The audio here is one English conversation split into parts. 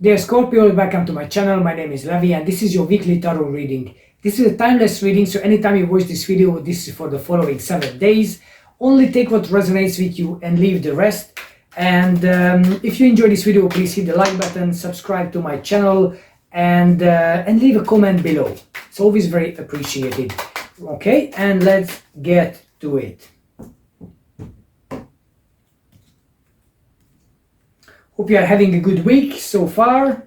Dear Scorpio, welcome to my channel. My name is Levi and this is your weekly tarot reading. This is a timeless reading, so anytime you watch this video, this is for the following 7 days. Only take what resonates with you and leave the rest. And if you enjoy this video, please hit the like button, subscribe to my channel, and leave a comment below. It's always very appreciated. Okay, and let's get to it. Hope you are having a good week so far.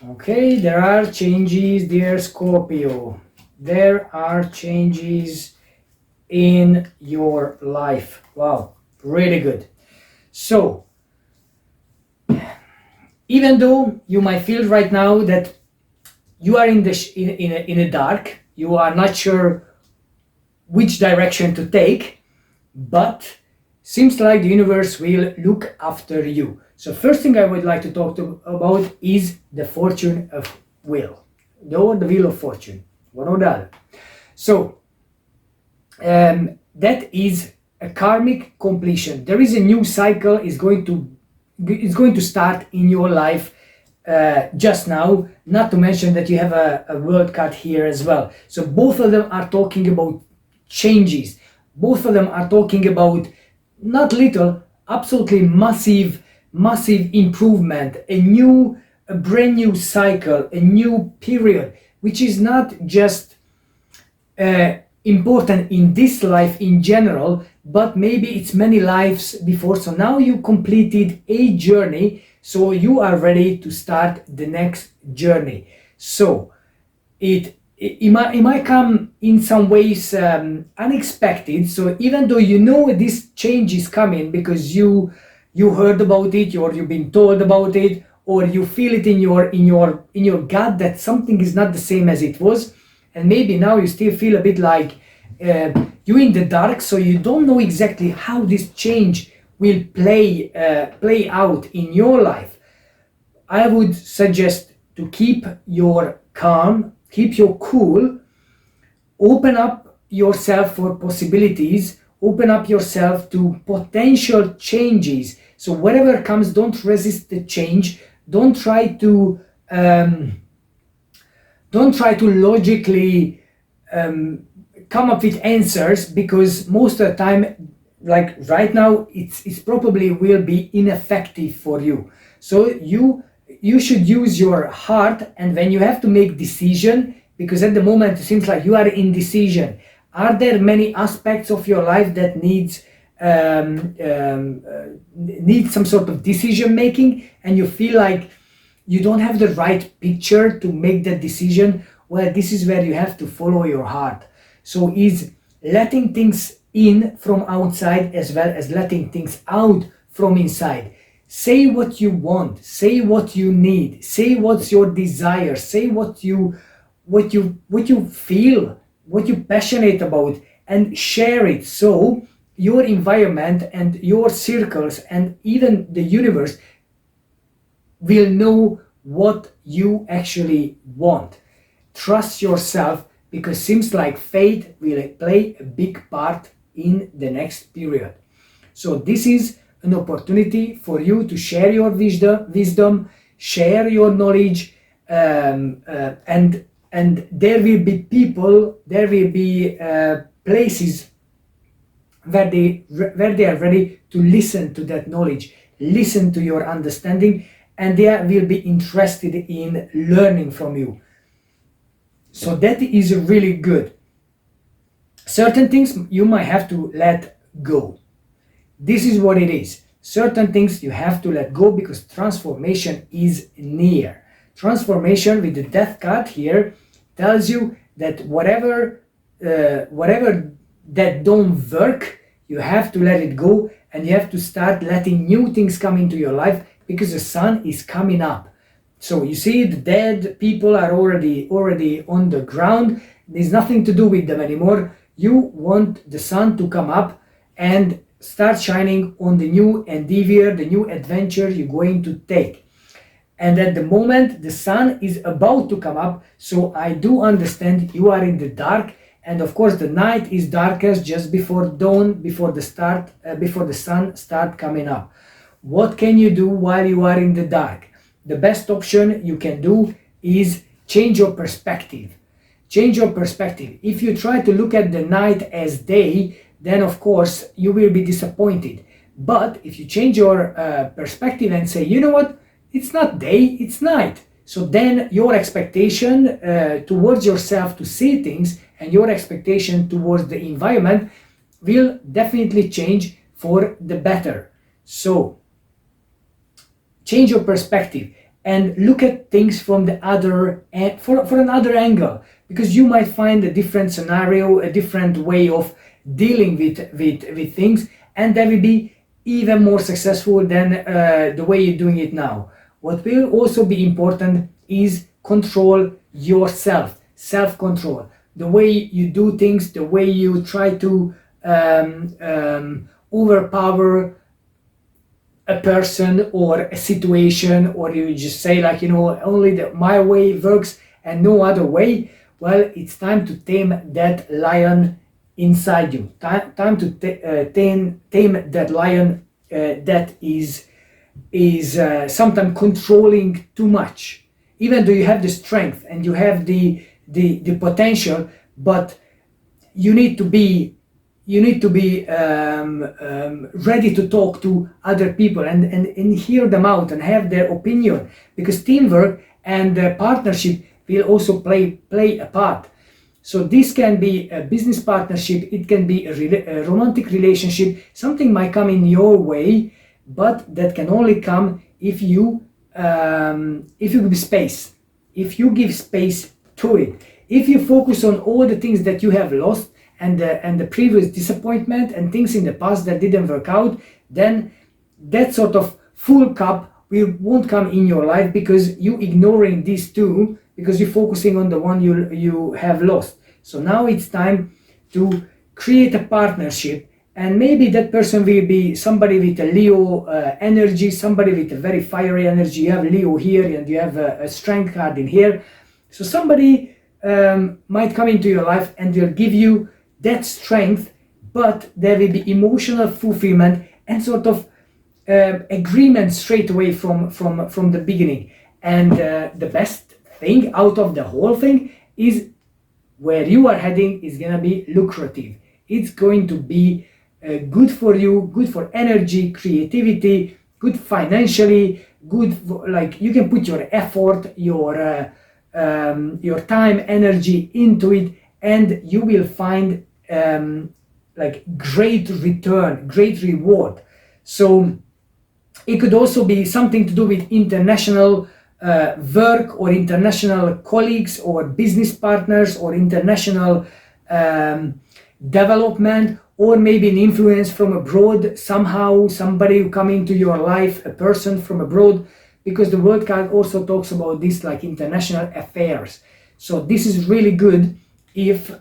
Okay, there are changes, dear Scorpio. There are changes in your life. Wow, really good. So, even though you might feel right now that you are in the dark, you are not sure which direction to take, but seems like the universe will look after you. So first thing I would like to talk about is the fortune of wheel. The wheel of fortune, one or the other. So that is a karmic completion. There is a new cycle is going to start in your life just now, not to mention that you have a world card here as well. So both of them are talking about changes. Both of them are talking about not little, absolutely massive improvement, a brand new cycle, a new period, which is not just important in this life in general, but maybe it's many lives before. So now you completed a journey, so you are ready to start the next journey. So it might come in some ways unexpected. So even though you know this change is coming because you heard about it, or you've been told about it, or you feel it in your gut that something is not the same as it was, and maybe now you still feel a bit like you're in the dark, so you don't know exactly how this change will play out in your life. I would suggest to keep your calm, keep your cool, open up yourself for possibilities, open up yourself to potential changes. So whatever comes, don't resist the change. Don't try to logically come up with answers, because most of the time, like right now, it's probably will be ineffective for you. So you should use your heart, and when you have to make decision, because at the moment it seems like you are in indecision. Are there many aspects of your life that need some sort of decision making, and you feel like you don't have the right picture to make that decision? Well, this is where you have to follow your heart. So is letting things in from outside as well as letting things out from inside. Say what you want, say what you need, say what's your desire, say what you feel, what you're passionate about, and share it, so your environment and your circles and even the universe will know what you actually want. Trust yourself, because seems like fate will play a big part in the next period. So this is an opportunity for you to share your wisdom, share your knowledge, and there will be people, there will be places where they are ready to listen to that knowledge, listen to your understanding, and they will be interested in learning from you. So that is really good. Certain things you might have to let go. This is what it is. Certain things you have to let go because transformation is near. Transformation with the death card here tells you that whatever that don't work, you have to let it go, and you have to start letting new things come into your life, because the sun is coming up. So you see, the dead people are already on the ground. There's nothing to do with them anymore. You want the sun to come up and start shining on the new endeavor, the new adventure you're going to take. And at the moment the sun is about to come up, so I do understand you are in the dark, and of course the night is darkest just before dawn, before the sun start coming up. What can you do while you are in the dark? the best option you can do is change your perspective. Change your perspective. If you try to look at the night as day, then of course you will be disappointed. But if you change your perspective and say, you know what, it's not day, it's night. So then your expectation towards yourself to see things and your expectation towards the environment will definitely change for the better. So change your perspective and look at things from the other for another angle, because you might find a different scenario, a different way of dealing with things, and that will be even more successful than the way you're doing it now. What will also be important is control yourself, self-control. The way you do things, the way you try to overpower a person or a situation, or you just say like, you know, only my way works and no other way. Well, it's time to tame that lion inside you. Time to tame that lion that is sometimes controlling too much. Even though you have the strength and you have the potential, but you need to be ready to talk to other people and hear them out and have their opinion, because teamwork and partnership will also play a part. So this can be a business partnership, it can be a romantic relationship. Something might come in your way, but that can only come if you give space, if you give space to it. If you focus on all the things that you have lost and the previous disappointment and things in the past that didn't work out, then that sort of full cup won't come in your life, because you ignoring these two, because you're focusing on the one you have lost. So now it's time to create a partnership, and maybe that person will be somebody with a Leo energy, somebody with a very fiery energy. You have Leo here and you have a strength card in here. So somebody might come into your life and will give you that strength, but there will be emotional fulfillment and sort of agreement straight away from the beginning. And the best thing out of the whole thing is where you are heading is gonna be lucrative. It's going to be good for you, good for energy, creativity, good financially, good for, like, you can put your effort, your time, energy into it, and you will find like great return, great reward. So it could also be something to do with international work, or international colleagues, or business partners, or international development, or maybe an influence from abroad somehow, somebody who come into your life, a person from abroad, because the World card also talks about this, like international affairs. So this is really good if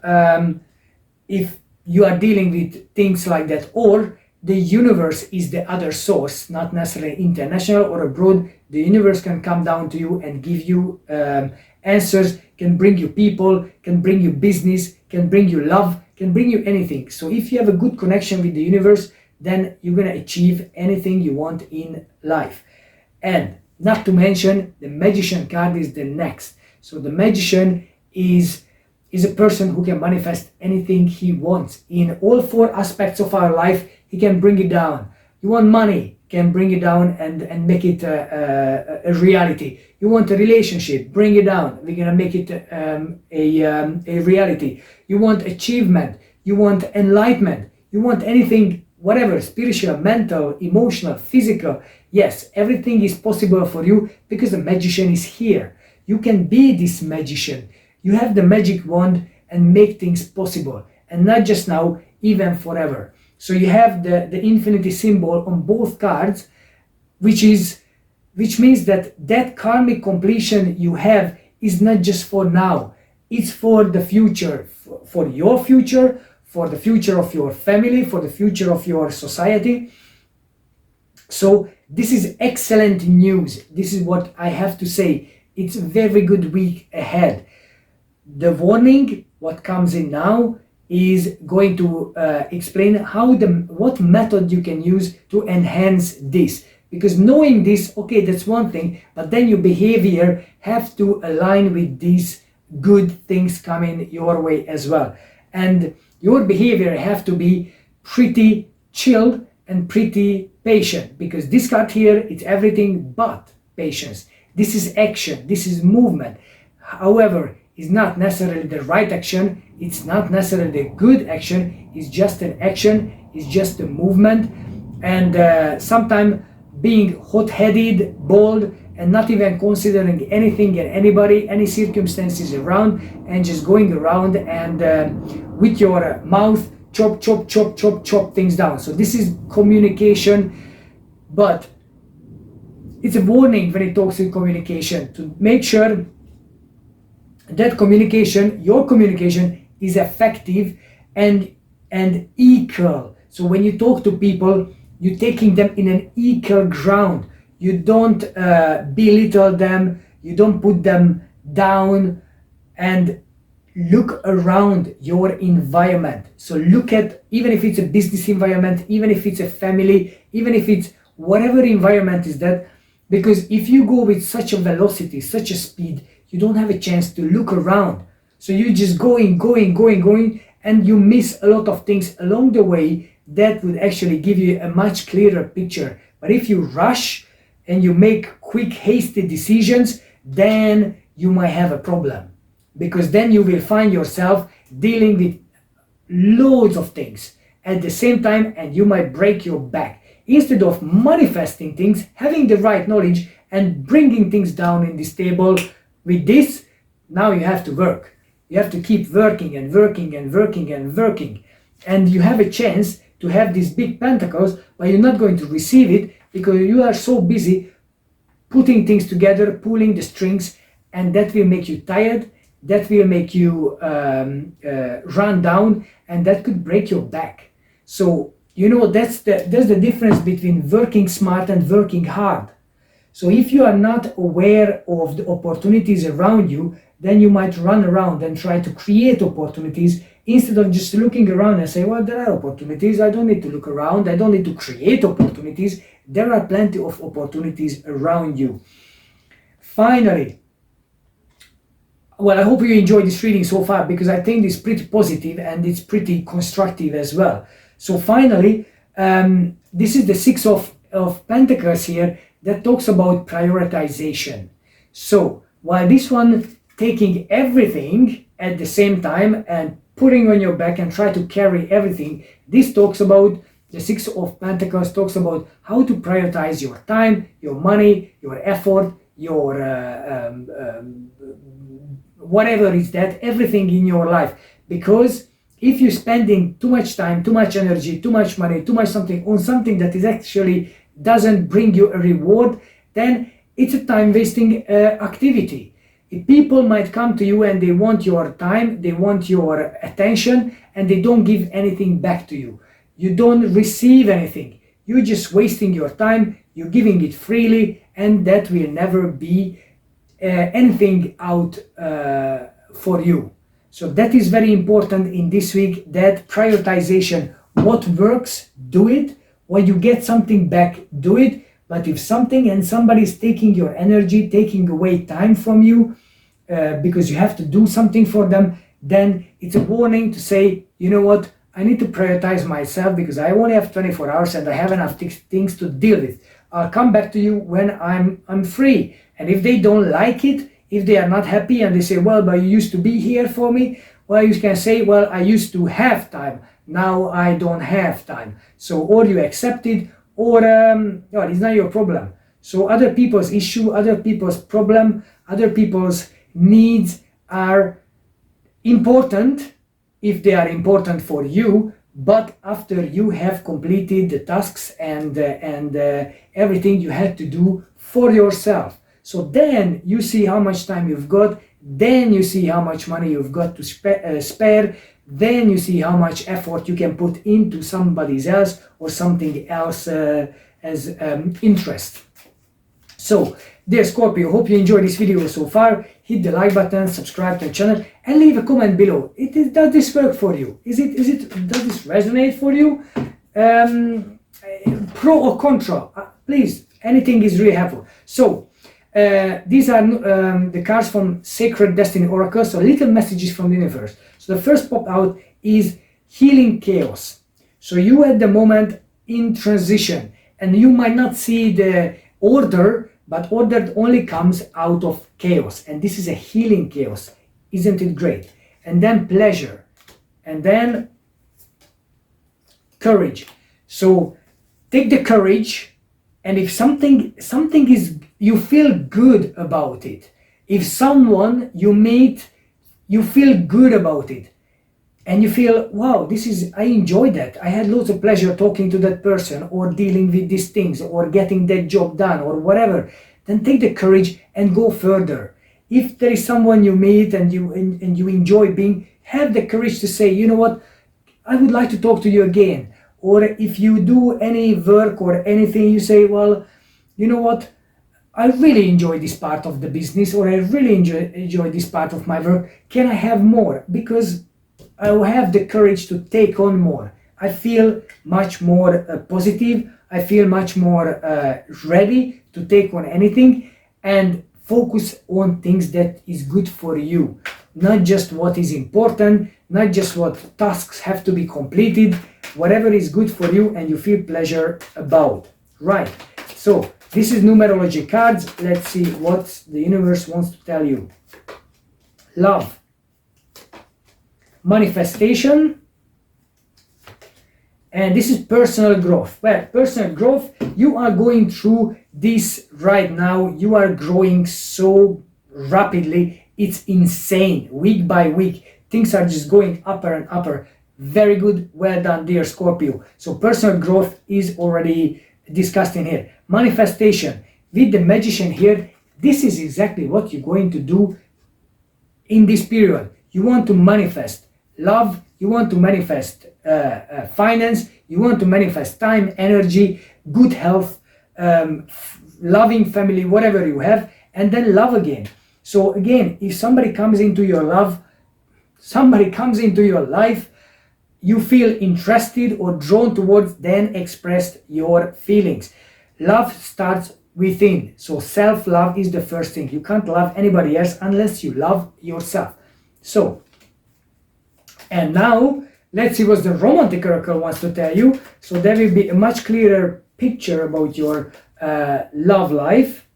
you are dealing with things like that, or the universe is the other source, not necessarily international or abroad. The universe can come down to you and give you answers, can bring you people, can bring you business, can bring you love, can bring you anything. So if you have a good connection with the universe, then you're gonna achieve anything you want in life. And not to mention, the Magician card is the next. So the Magician is a person who can manifest anything he wants in all four aspects of our life. He can bring it down. You want money, can bring it down and make it a reality. You want a relationship, bring it down. We're gonna make it a reality. You want achievement, you want enlightenment, you want anything, whatever, spiritual, mental, emotional, physical. Yes, everything is possible for you, because the Magician is here. You can be this magician. You have the magic wand and make things possible, and not just now, even forever. So you have the infinity symbol on both cards, which means that karmic completion you have is not just for now, it's for the future, for your future, for the future of your family, for the future of your society. So this is excellent news. This is what I have to say. It's a very good week ahead. The warning, what comes in now, is going to explain what method you can use to enhance this, because knowing this, okay, that's one thing, but then your behavior have to align with these good things coming your way as well. And your behavior have to be pretty chill and pretty patient, because this card here, it's everything but patience. This is action, this is movement. However, it's not necessarily the right action, it's not necessarily the good action, it's just an action, it's just a movement. And sometimes being hot-headed, bold, and not even considering anything and anybody, any circumstances around, and just going around and with your mouth chop, chop, chop, chop, chop things down. So this is communication, but it's a warning when it talks in communication to make sure that communication, your communication, is effective and equal. So when you talk to people, you're taking them in an equal ground. You don't belittle them, you don't put them down, and look around your environment. So look at, even if it's a business environment, even if it's a family, even if it's whatever environment is that, because if you go with such a velocity, such a speed, you don't have a chance to look around. So you just going, and you miss a lot of things along the way that would actually give you a much clearer picture. But if you rush and you make quick, hasty decisions, then you might have a problem, because then you will find yourself dealing with loads of things at the same time, and you might break your back. Instead of manifesting things, having the right knowledge and bringing things down in this table, with this, now you have to work. You have to keep working and working and working and working. And you have a chance to have these big pentacles, but you're not going to receive it because you are so busy putting things together, pulling the strings, and that will make you tired, that will make you run down, and that could break your back. So, you know, that's the difference between working smart and working hard. So if you are not aware of the opportunities around you, then you might run around and try to create opportunities instead of just looking around and say, well, there are opportunities, I don't need to look around, I don't need to create opportunities, there are plenty of opportunities around you. Finally, well, I hope you enjoyed this reading so far, because I think it's pretty positive and it's pretty constructive as well. So finally, this is the Six of Pentacles here that talks about prioritization. So while this one taking everything at the same time and putting on your back and try to carry everything, this talks about, the Six of Pentacles talks about how to prioritize your time, your money, your effort, your whatever is that, everything in your life. Because if you're spending too much time, too much energy, too much money, too much something on something that is actually doesn't bring you a reward, then it's a time-wasting activity. If people might come to you and they want your time, they want your attention, and they don't give anything back to you. You don't receive anything. You're just wasting your time, you're giving it freely, and that will never be anything out for you. So that is very important in this week, that prioritization. What works, do it. When you get something back, do it. But if something and somebody is taking your energy, taking away time from you, because you have to do something for them, then it's a warning to say, you know what, I need to prioritize myself because I only have 24 hours and I have enough things to deal with. I'll come back to you when I'm free. And if they don't like it, if they are not happy and they say, well, but you used to be here for me, well, you can say, well, I used to have time, now I don't have time. So, or you accept it, or well, it's not your problem. So other people's issue, other people's problem, other people's needs are important if they are important for you, but after you have completed the tasks and everything you had to do for yourself. So then you see how much time you've got, then you see how much money you've got to spare, then you see how much effort you can put into somebody else or something else as interest. So, dear Scorpio, hope you enjoyed this video so far. Hit the like button, subscribe to the channel, and leave a comment below. Does this work for you? Does this resonate for you? Pro or contra? Please anything is really helpful. So these are the cards from Sacred Destiny Oracle, so little messages from the universe. So the first pop out is healing chaos. So you at the moment in transition, and you might not see the order, but order only comes out of chaos, and this is a healing chaos. Isn't it great? And then pleasure, and then courage. So take the courage, and if something is, you feel good about it. If someone you meet, you feel good about it, and you feel, wow, I enjoyed that. I had loads of pleasure talking to that person, or dealing with these things, or getting that job done, or whatever. Then take the courage and go further. If there is someone you meet and you enjoy being, have the courage to say, you know what, I would like to talk to you again. Or if you do any work or anything, you say, well, you know what, I really enjoy this part of the business, or I really enjoy this part of my work. Can I have more? Because I will have the courage to take on more. I feel much more positive. I feel much more ready to take on anything, and focus on things that is good for you. Not just what is important, not just what tasks have to be completed, whatever is good for you and you feel pleasure about. Right, so this is numerology cards. Let's see what the universe wants to tell you. Love, manifestation, and this is personal growth. Well, personal growth, you are going through this right now. You are growing so rapidly, it's insane. Week by week, things are just going upper and upper. Very good, well done, dear Scorpio. So personal growth is already discussed in here. Manifestation, with the Magician here, this is exactly what you're going to do in this period. You want to manifest love, you want to manifest finance, you want to manifest time, energy, good health, loving family, whatever you have, and then love again. So again, if somebody comes into your life, you feel interested or drawn towards, then express your feelings. Love starts within. So self-love is the first thing. You can't love anybody else unless you love yourself. So, and now let's see what the romantic oracle wants to tell you. So there will be a much clearer picture about your love life.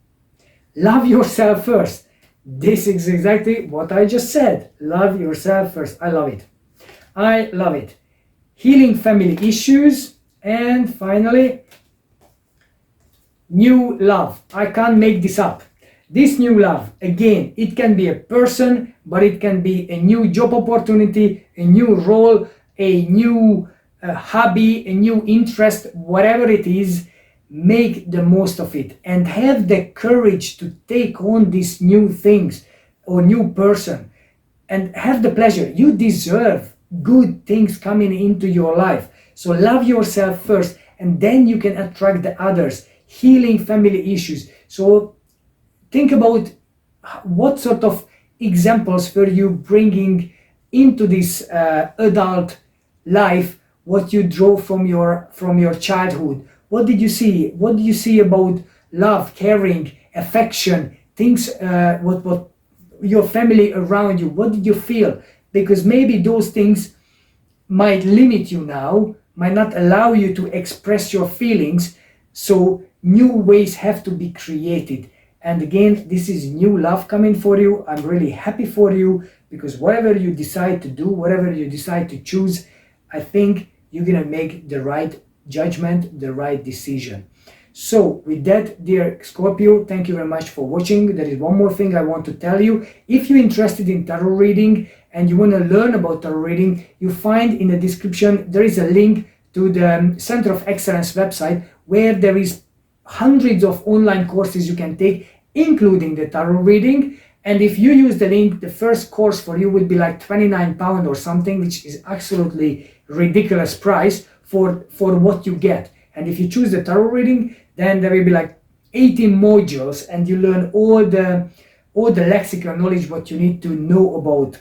Love yourself first. This is exactly what I just said. Love yourself first. I love it. I love it. Healing family issues, and finally, new love. I can't make this up. This new love, again, it can be a person, but it can be a new job opportunity, a new role, a new hobby, a new interest, whatever it is. Make the most of it and have the courage to take on these new things or new person, and have the pleasure. You deserve good things coming into your life. So love yourself first, and then you can attract the others. Healing family issues. So think about what sort of examples were you bringing into this adult life, what you drove from your childhood. What did you see? What do you see about love, caring, affection, things, what your family around you? What did you feel? Because maybe those things might limit you now, might not allow you to express your feelings. So new ways have to be created. And again, this is new love coming for you. I'm really happy for you, because whatever you decide to do, whatever you decide to choose, I think you're gonna make the right judgment, the right decision. So with that, dear Scorpio, thank you very much for watching. There is one more thing I want to tell you. If you're interested in tarot reading and you want to learn about tarot reading, you find in the description there is a link to the Center of Excellence website, where there is hundreds of online courses you can take, including the tarot reading. And if you use the link, the first course for you would be like £29 or something, which is absolutely ridiculous price for what you get. And if you choose the tarot reading, then there will be like 18 modules, and you learn all the lexical knowledge what you need to know about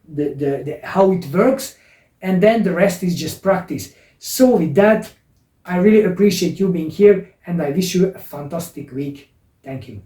the how it works, and then the rest is just practice. So with that, I really appreciate you being here, and I wish you a fantastic week. Thank you.